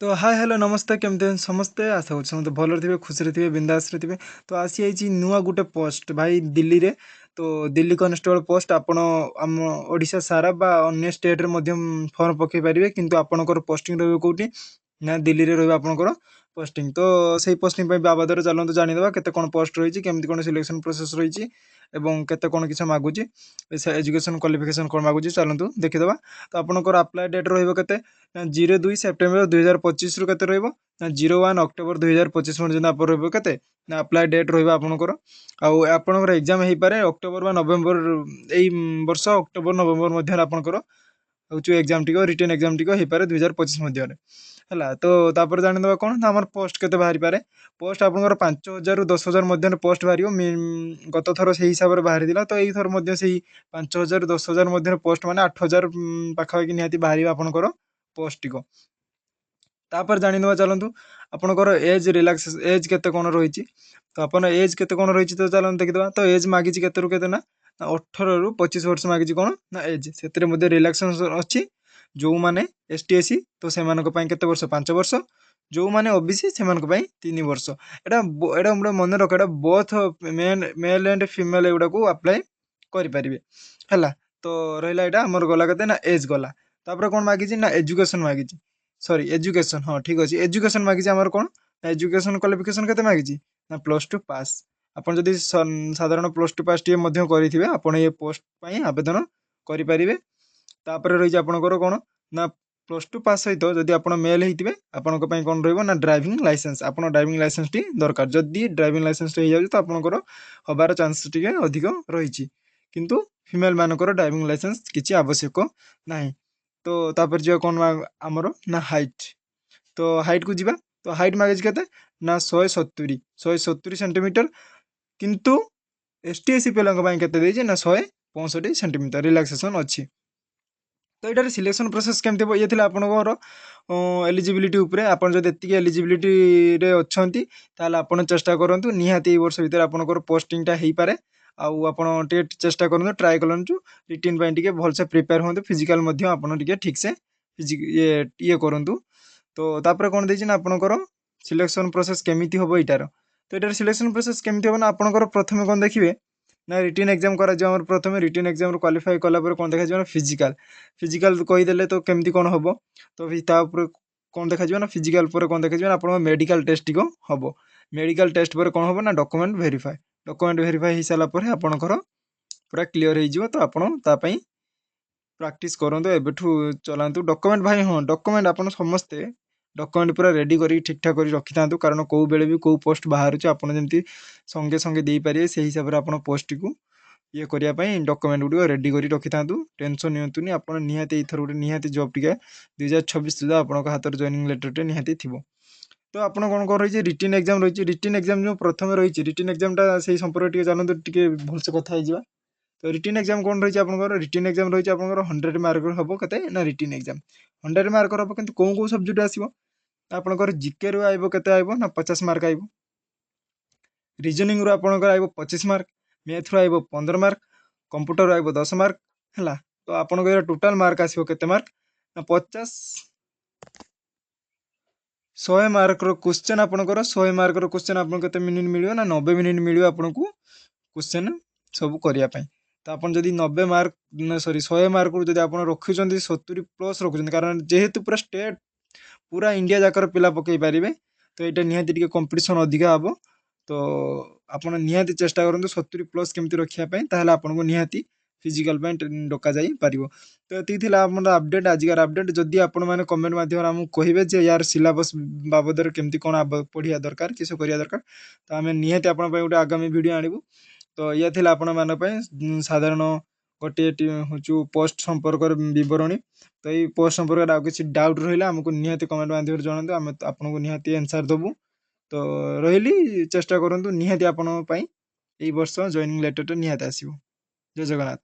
तो hi hello नमस्ते केमती समस्ते आशा करছি ସମସ୍ତେ ଭଲରେ ଥିବେ ଖୁସିରେ ଥିବେ ବିନ୍ଦାସରେ ଥିବେ ତ ଆସିଯାଇଛି ନୂଆ ଗୋଟେ ପୋଷ୍ଟ ଭାଇ ଦିଲ୍ଲୀରେ ତ ଦିଲ୍ଲୀ କନେଷ୍ଟବଳ ପୋଷ୍ଟ ଆପଣ ଆମ ଓଡ଼ିଶା ସାରା ବା ଅନ୍ୟ ଷ୍ଟେଟ୍ରେ ମଧ୍ୟ ଫର୍ମ ପକାଇ ପାରିବେ କିନ୍ତୁ ଆପଣଙ୍କର ପୋଷ୍ଟିଂ ରହିବ କେଉଁଠି ନା ଦିଲ୍ଲୀରେ ରହିବ ଆପଣଙ୍କର ପୋଷ୍ଟିଂ ତ ସେଇ ପୋଷ୍ଟିଂ ପାଇଁ ବାବଦରେ ଚାଲନ୍ତୁ ଜାଣିଦେବା କେତେ କ'ଣ ପୋଷ୍ଟ ରହିଛି କେମିତି କ'ଣ ସିଲେକ୍ସନ୍ ପ୍ରୋସେସ୍ ରହିଛି ଏବଂ କେତେ କ'ଣ କିଛି ମାଗୁଛି ଏଜୁକେସନ୍ କ୍ୱାଲିଫିକେସନ୍ କ'ଣ ମାଗୁଛି ଚାଲନ୍ତୁ ଦେଖିଦେବା ତ ଆପଣଙ୍କର ଆପ୍ଲାଏ ଡେଟ୍ ରହିବ କେତେ ନା 02 ସେପ୍ଟେମ୍ବର 2025 କେତେ ରହିବ ନା 01 ଅକ୍ଟୋବର 2025 ପର୍ଯ୍ୟନ୍ତ ଆପଣ ରହିବ କେତେ ନା ଆପ୍ଲାଏ ଡେଟ୍ ରହିବ ଆପଣଙ୍କର ଆଉ ଆପଣଙ୍କର ଏକ୍ଜାମ୍ ହେଇପାରେ ଅକ୍ଟୋବର ବା ନଭେମ୍ବର ଏଇ ବର୍ଷ ଅକ୍ଟୋବର ନଭେମ୍ବର ମଧ୍ୟରେ ଆପଣଙ୍କର ହଉଛି ଏକ୍ଜାମ୍ ଟିକ ରିଟର୍ନ ଏକ୍ଜାମ୍ ଟିକ ହେଇପାରେ 2025 ମଧ୍ୟରେ ହେଲା ତ ତାପରେ ଜାଣିଦେବା କ'ଣ ନା ଆମର ପୋଷ୍ଟ କେତେ ବାହାରିପାରେ ପୋଷ୍ଟ ଆପଣଙ୍କର 5,000ରୁ 10,000 ମଧ୍ୟରେ ପୋଷ୍ଟ ବାହାରିବ ଗତ ଥର ସେଇ ହିସାବରେ ବାହାରିଥିଲା ତ ଏଇଥର ମଧ୍ୟ ସେଇ 5,000ରୁ 10,000 ମଧ୍ୟରେ ପୋଷ୍ଟ ମାନେ 8,000 ପାଖାପାଖି ନିହାତି ବାହାରିବ ଆପଣଙ୍କର ପୋଷ୍ଟଟିକ ତାପରେ ଜାଣିନେବା ଚାଲନ୍ତୁ ଆପଣଙ୍କର ଏଜ୍ ରିଲାକ୍ସ ଏଜ୍ କେତେ କ'ଣ ରହିଛି ତ ଆପଣ ଏଜ୍ କେତେ କ'ଣ ରହିଛି ତ ଚାଲନ୍ତୁ ଦେଖିଦେବା ତ ଏଜ୍ ମାଗିଛି କେତେରୁ କେତେ ନା 18ରୁ 25 ବର୍ଷ ମାଗିଛି କ'ଣ ନା ଏଜ୍ ସେଥିରେ ମଧ୍ୟ ରିଲାକ୍ସେସନ୍ ଅଛି ଯେଉଁମାନେ ST SC ତ ସେମାନଙ୍କ ପାଇଁ କେତେ ବର୍ଷ 5 ବର୍ଷ ଯେଉଁମାନେ OBC ସେମାନଙ୍କ ପାଇଁ 3 ବର୍ଷ ଏଇଟା ଗୋଟେ ମନେ ରଖ ଏଇଟା ବୋଥ୍ ମେଲ୍ ଆଣ୍ଡ ଫିମେଲ୍ ଏଗୁଡ଼ାକୁ ଆପ୍ଲାଏ କରିପାରିବେ ହେଲା ତ ରହିଲା ଏଇଟା ଆମର ଗଲା କେତେ ନା ଏଜ୍ ଗଲା ତାପରେ କ'ଣ ମାଗିଛି ନା ଏଜୁକେସନ୍ ମାଗିଛି ସରି ଏଜୁକେସନ୍ ହଁ ଠିକ୍ ଅଛି ଏଜୁକେସନ୍ ମାଗିଛି ଆମର କ'ଣ ନା ଏଜୁକେସନ୍ କ୍ୱାଲିଫିକେସନ୍ କେତେ ମାଗିଛି ନା +2 ପାସ୍ ଆପଣ ଯଦି ସାଧାରଣ +2 ପାସ୍ ଟିଏ ମଧ୍ୟ କରିଥିବେ ଆପଣ ଏ ପୋଷ୍ଟ ପାଇଁ ଆବେଦନ କରିପାରିବେ ତାପରେ ରହିଛି ଆପଣଙ୍କର କ'ଣ ନା +2 ପାସ୍ ସହିତ ଯଦି ଆପଣ ମେଲ୍ ହେଇଥିବେ ଆପଣଙ୍କ ପାଇଁ କ'ଣ ରହିବ ନା ଡ୍ରାଇଭିଂ ଲାଇସେନ୍ସ ଆପଣ ଡ୍ରାଇଭିଂ ଲାଇସେନ୍ସଟି ଦରକାର ଯଦି ଡ୍ରାଇଭିଂ ଲାଇସେନ୍ସଟି ହେଇଯାଉଛି ତ ଆପଣଙ୍କର ହେବାର ଚାନ୍ସ ଟିକେ ଅଧିକ ରହିଛି କିନ୍ତୁ ଫିମେଲ୍ ମାନଙ୍କର ଡ୍ରାଇଭିଂ ଲାଇସେନ୍ସ କିଛି ଆବଶ୍ୟକ ନାହିଁ ତ ତାପରେ ଯିବା କ'ଣ ଆମର ନା ହାଇଟ୍ ତ ହାଇଟ୍କୁ ଯିବା ତ ହାଇଟ୍ ମାଗିଛି କେତେ ନା 170 ସେଣ୍ଟିମିଟର କିନ୍ତୁ ST SC ପିଲାଙ୍କ ପାଇଁ କେତେ ଦେଇଛି ନା 165 ସେଣ୍ଟିମିଟର ରିଲାକ୍ସେସନ୍ ଅଛି ତ ଏଇଟାରେ ସିଲେକ୍ସନ୍ ପ୍ରୋସେସ୍ କେମିତି ହେବ ଇଏ ଥିଲା ଆପଣଙ୍କର ଏଲିଜିବିଲିଟି ଉପରେ ଆପଣ ଯଦି ଏତିକି ଏଲିଜିବିଲିଟିରେ ଅଛନ୍ତି ତାହେଲେ ଆପଣ ଚେଷ୍ଟା କରନ୍ତୁ ନିହାତି ଏଇ ବର୍ଷ ଭିତରେ ଆପଣଙ୍କର ପୋଷ୍ଟିଂଟା ହେଇପାରେ ଆଉ ଆପଣ ଟିକେ ଚେଷ୍ଟା କରନ୍ତୁ ଟ୍ରାଏ କରନ୍ତୁ ରିଟିନ୍ ପାଇଁ ଟିକେ ଭଲସେ ପ୍ରିପେୟାର ହୁଅନ୍ତୁ ଫିଜିକାଲ୍ ମଧ୍ୟ ଆପଣ ଟିକେ ଠିକ୍ସେ ଇଏ କରନ୍ତୁ ତ ତାପରେ କ'ଣ ଦେଇଛି ନା ଆପଣଙ୍କର ସିଲେକ୍ସନ୍ ପ୍ରୋସେସ୍ କେମିତି ହେବ ଏଇଟାର ତ ଏଇଟାର ସିଲେକ୍ସନ୍ ପ୍ରୋସେସ୍ କେମିତି ହେବ ନା ଆପଣଙ୍କର ପ୍ରଥମେ କ'ଣ ଦେଖିବେ ନା ରିଟିନ୍ ଏକ୍ଜାମ୍ କରାଯିବ ଆମର ପ୍ରଥମେ ରିଟିନ୍ ଏକ୍ଜାମ୍ରୁ କ୍ୱାଲିଫାଏ କଲା ପରେ କ'ଣ ଦେଖାଯିବ ନା ଫିଜିକାଲ୍ କହିଦେଲେ ତ କେମିତି କ'ଣ ହେବ ତ ତା ଉପରେ କ'ଣ ଦେଖାଯିବ ନା ଫିଜିକାଲ୍ ପରେ କ'ଣ ଦେଖାଯିବ ନା ଆପଣଙ୍କ ମେଡ଼ିକାଲ୍ ଟେଷ୍ଟ ଟିକ ହେବ ମେଡ଼ିକାଲ୍ ଟେଷ୍ଟ ପରେ କ'ଣ ହେବ ନା ଡକୁମେଣ୍ଟ ଭେରିଫାଏ ହେଇସାରିଲା ପରେ ଆପଣଙ୍କର ପୁରା କ୍ଲିଅର୍ ହେଇଯିବ ତ ଆପଣ ତା ପାଇଁ ପ୍ରାକ୍ଟିସ୍ କରନ୍ତୁ ଏବେଠୁ ଚଲାନ୍ତୁ ଡକୁମେଣ୍ଟ ଭାଇ ହଁ ଡକୁମେଣ୍ଟ ଆପଣ ସମସ୍ତେ ଡକୁମେଣ୍ଟ ପୁରା ରେଡ଼ି କରିକି ଠିକ୍ଠାକ୍ କରି ରଖିଥାନ୍ତୁ କାରଣ କେଉଁ ବେଳେ ବି କେଉଁ ପୋଷ୍ଟ ବାହାରୁଛି ଆପଣ ଯେମିତି ସଙ୍ଗେ ସଙ୍ଗେ ଦେଇପାରିବେ ସେହି ହିସାବରେ ଆପଣ ପୋଷ୍ଟଟିକୁ ଇଏ କରିବା ପାଇଁ ଡକୁମେଣ୍ଟ ଗୁଡ଼ିକ ରେଡ଼ି କରି ରଖିଥାନ୍ତୁ ଟେନସନ୍ ନିଅନ୍ତୁନି ଆପଣ ନିହାତି ଏଇଥର ଗୋଟେ ନିହାତି ଜବ୍ ଟିକେ 2026 ସୁଦ୍ଧା ଆପଣଙ୍କ ହାତରେ ଜଏନିଂ ଲେଟର୍ଟେ ନିହାତି ଥିବ ତ ଆପଣ କ'ଣ ରହିଛି ରିଟିନ୍ ଏକ୍ଜାମ୍ ରହିଛି ରିଟିନ୍ ଏକ୍ଜାମ୍ ଯେଉଁ ପ୍ରଥମେ ରହିଛି ରିଟିନ୍ ଏକ୍ଜାମ୍ଟା ସେଇ ସମ୍ପର୍କରେ ଟିକେ ଜାଣନ୍ତୁ ଟିକେ ଭଲସେ କଥା ହେଇଯିବା ତ ରିଟିନ୍ ଏକ୍ଜାମ୍ କ'ଣ ରହିଛି ଆପଣଙ୍କର ରିଟିନ୍ ଏକ୍ଜାମ୍ ରହିଛି ଆପଣଙ୍କର 100 ମାର୍କର ହେବ କେତେ ନା ରିଟିନ୍ ଏକ୍ଜାମ୍ 100 ମାର୍କର ହେବ କିନ୍ତୁ କେଉଁ ସବଜେକ୍ଟ ଆସିବ ଆପଣଙ୍କର ଜିକେରୁ ଆଇବ କେତେ ଆଇବ ନା 50 ମାର୍କ ଆଇବ ରିଜନିଂରୁ ଆପଣଙ୍କର ଆଇବ 25 ମାର୍କ ମ୍ୟାଥ୍ରୁ ଆଇବ 15 ମାର୍କ କମ୍ପ୍ୟୁଟର ଆଇବ 10 ମାର୍କ ହେଲା ତ ଆପଣଙ୍କର ଟୋଟାଲ୍ ମାର୍କ ଆସିବ କେତେ ମାର୍କ ନା 50 100 ମାର୍କର କ୍ୱେଶ୍ଚନ୍ ଆପଣଙ୍କର 100 ମାର୍କର କ୍ୱେଶ୍ଚନ୍ ଆପଣଙ୍କୁ କେତେ ମିନିଟ୍ ମିଳିବ ନା 90 ମିନିଟ୍ ମିଳିବ ଆପଣଙ୍କୁ କ୍ୱେଶ୍ଚନ୍ ସବୁ କରିବା ପାଇଁ ତ ଆପଣ ଯଦି 90 ମାର୍କ ସରି 100 ମାର୍କରୁ ଯଦି ଆପଣ ରଖୁଛନ୍ତି 70+ ରଖୁଛନ୍ତି କାରଣ ଯେହେତୁ ପୁରା ଷ୍ଟେଟ୍ ପୁରା ଇଣ୍ଡିଆ ଯାକର ପିଲା ପକାଇ ପାରିବେ ତ ଏଇଟା ନିହାତି ଟିକେ କମ୍ପିଟିସନ୍ ଅଧିକା ହେବ ତ ଆପଣ ନିହାତି ଚେଷ୍ଟା କରନ୍ତୁ 70+ କେମିତି ରଖିବା ପାଇଁ ତାହେଲେ ଆପଣଙ୍କୁ ନିହାତି ଫିଜିକାଲ୍ ପାଇଁ ଡକାଯାଇପାରିବ ତ ଏତିକି ଥିଲା ଆମର ଅପଡ଼େଟ୍ ଆଜିକାର ଅପଡ଼େଟ୍ ଯଦି ଆପଣମାନେ କମେଣ୍ଟ ମାଧ୍ୟମରେ ଆମକୁ କହିବେ ଯେ ୟାର ସିଲାବସ୍ ବାବଦରେ କେମିତି କ'ଣ ପଢ଼ିବା ଦରକାର କିସ କରିବା ଦରକାର ତ ଆମେ ନିହାତି ଆପଣଙ୍କ ପାଇଁ ଗୋଟେ ଆଗାମୀ ଭିଡ଼ିଓ ଆଣିବୁ ତ ଇଏ ଥିଲା ଆପଣମାନଙ୍କ ପାଇଁ ସାଧାରଣ ଗୋଟିଏ ହେଉଛି ପୋଷ୍ଟ ସମ୍ପର୍କରେ ବିବରଣୀ ତ ଏଇ ପୋଷ୍ଟ ସମ୍ପର୍କରେ ଆଉ କିଛି ଡାଉଟ୍ ରହିଲେ ଆମକୁ ନିହାତି କମେଣ୍ଟ ମାଧ୍ୟମରେ ଜଣାନ୍ତୁ ଆମେ ଆପଣଙ୍କୁ ନିହାତି ଆନ୍ସର୍ ଦେବୁ ତ ରହିଲି ଚେଷ୍ଟା କରନ୍ତୁ ନିହାତି ଆପଣଙ୍କ ପାଇଁ ଏଇ ବର୍ଷ ଜଏନିଂ ଲେଟର୍ଟା ନିହାତି ଆସିବ ଜୟ ଜଗନ୍ନାଥ।